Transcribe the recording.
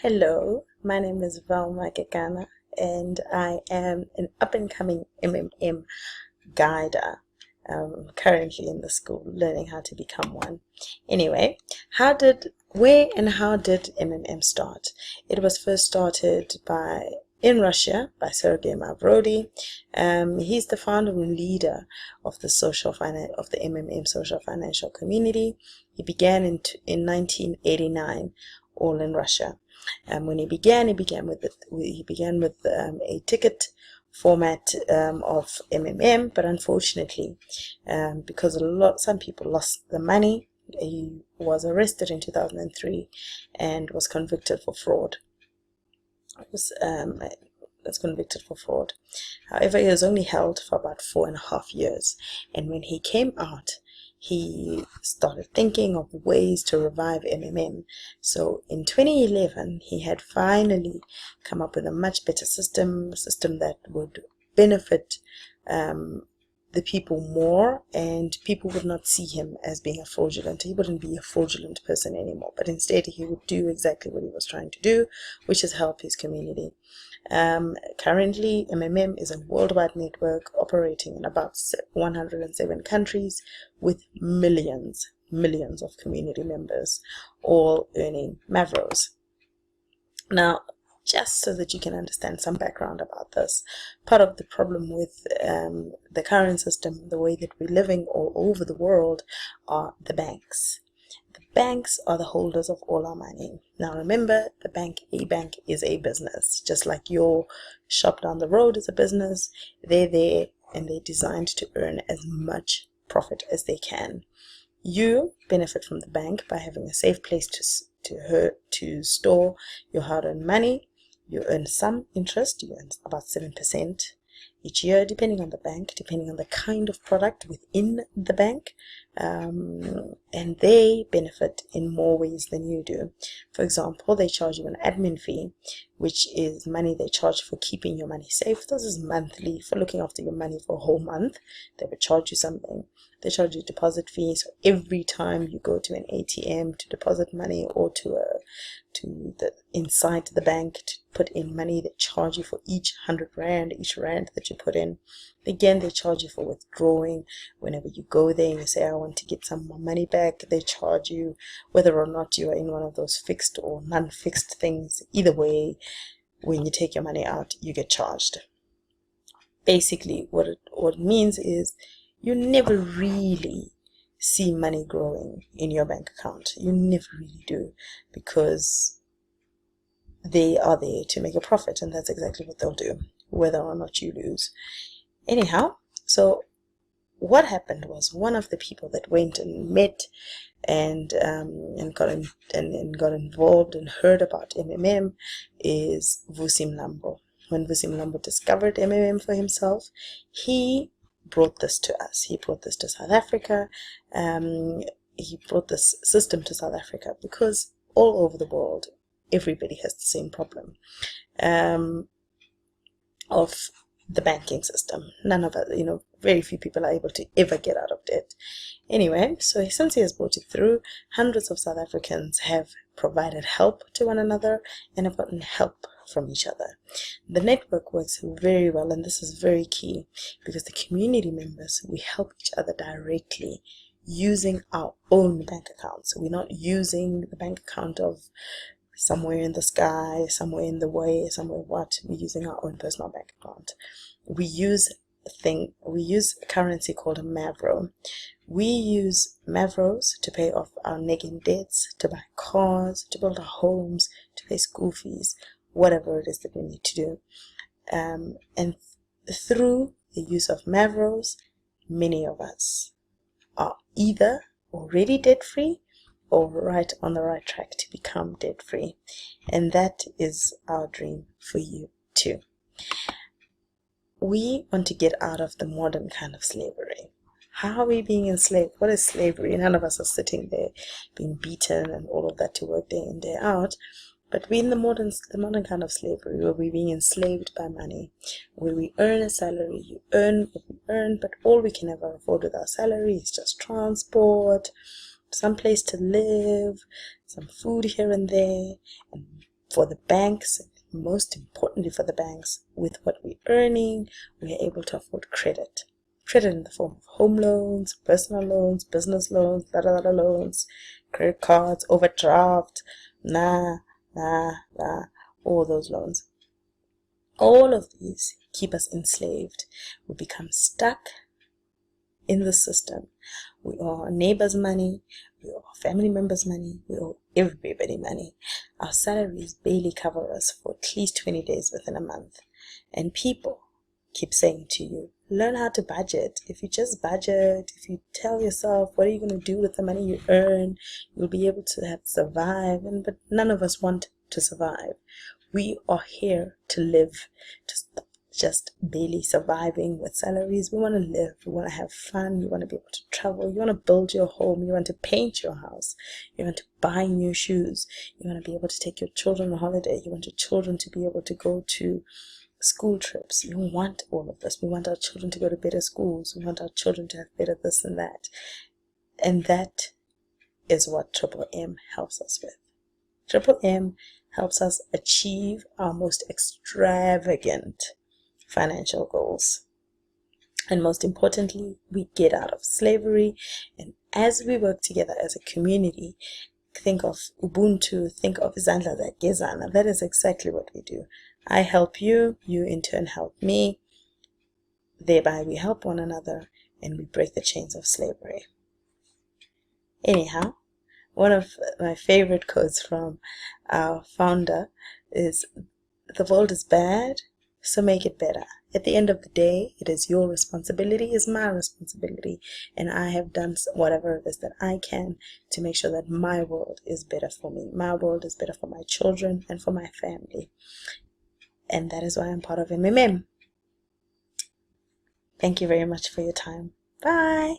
Hello, my name is Welma Kekana, and I am an up-and-coming MMM guider. Currently in the school, learning how to become one. Anyway, where and how did MMM start? It was first started in Russia by Sergei Mavrodi. He's the founder and leader of the MMM social financial community. He began in 1989, all in Russia. When he began with a ticket format of MMM, but unfortunately, because some people lost the money, he was arrested in 2003 and was convicted for fraud. Was convicted for fraud. However, he was only held for about 4.5 years, and when he came out, he started thinking of ways to revive MMM. So in 2011, he had finally come up with a much better system, a system that would benefit the people more, and people would not see him as being a fraudulent. He wouldn't be a fraudulent person anymore, but instead he would do exactly what he was trying to do, which is help his community. Currently, MMM is a worldwide network operating in about 107 countries with millions of community members, all earning Mavros. Now, just so that you can understand some background about this, part of the problem with the current system, the way that we're living all over the world, are the banks. The banks are the holders of all our money. Now remember, a bank is a business. Just like your shop down the road is a business, they're there and they're designed to earn as much profit as they can. You benefit from the bank by having a safe place to store your hard-earned money. You earn some interest. You earn about 7% each year, depending on the bank, depending on the kind of product within the bank, and they benefit in more ways than you do. For example, they charge you an admin fee, which is money they charge for keeping your money safe. This is monthly, for looking after your money for a whole month. They would charge you something. They charge you deposit fees. So every time you go to an ATM to deposit money, or inside the bank to put in money, they charge you for each 100 rand, each rand that you put in. Again, they charge you for withdrawing. Whenever you go there and you say, I want to get some more money back, they charge you, whether or not you are in one of those fixed or non-fixed things. Either way, when you take your money out, you get charged. Basically, what it means is you never really see money growing in your bank account. You never really do, because they are there to make a profit, and that's exactly what they'll do, whether or not you lose. Anyhow, so what happened was, one of the people that went and met and got involved and heard about MMM is Vusi Mlambo. When Vusi Mlambo discovered MMM for himself, he brought this to us. He brought this to South Africa. He brought this system to South Africa because all over the world, everybody has the same problem of the banking system. None of us, very few people are able to ever get out of debt. Anyway, so since he has brought it through, hundreds of South Africans have provided help to one another and have gotten help from each other. The network works very well, and this is very key, because the community members, we help each other directly using our own bank accounts. We're not using the bank account of somewhere in the sky, somewhere in the way, somewhere what. We're using our own personal bank account. We use a currency called a Mavro. We use Mavros to pay off our nagging debts, to buy cars, to build our homes, to pay school fees, whatever it is that we need to do. And through the use of Mavros, many of us are either already debt-free or right on the right track to become debt-free. And that is our dream for you too. We want to get out of the modern kind of slavery. How are we being enslaved? What is slavery? None of us are sitting there being beaten and all of that to work day in, day out. But we're in the modern kind of slavery, where we're being enslaved by money, where we earn a salary. You earn what we earn, but all we can ever afford with our salary is just transport, some place to live, some food here and there, and for the banks, most importantly for the banks, with what we're earning, we are able to afford credit. Credit in the form of home loans, personal loans, business loans, loans, credit cards, overdraft, all those loans. All of these keep us enslaved. We become stuck in the system. We owe our neighbors money, we owe our family members money, we owe everybody money. Our salaries barely cover us for at least 20 days within a month. And people keep saying to you, learn how to budget. If you just budget, if you tell yourself what are you going to do with the money you earn, you'll be able to survive. But none of us want to survive. We are here to live, to stop just barely surviving with salaries. We want to live, we want to have fun, you want to be able to travel, you want to build your home, you want to paint your house, you want to buy new shoes, you want to be able to take your children on holiday, you want your children to be able to go to school trips. You want all of this. We want our children to go to better schools, we want our children to have better this and that. And that is what Triple M helps us with. Triple M helps us achieve our most extravagant financial goals. And most importantly, we get out of slavery. And as we work together as a community, think of Ubuntu, think of Zandla Gezana. That is exactly what we do. I help you, you in turn help me. Thereby we help one another and we break the chains of slavery. Anyhow, one of my favorite quotes from our founder is, the world is bad, so make it better. At the end of the day, it is your responsibility, it's my responsibility, and I have done whatever it is that I can to make sure that my world is better for me. My world is better for my children and for my family. And that is why I'm part of MMM. Thank you very much for your time. Bye.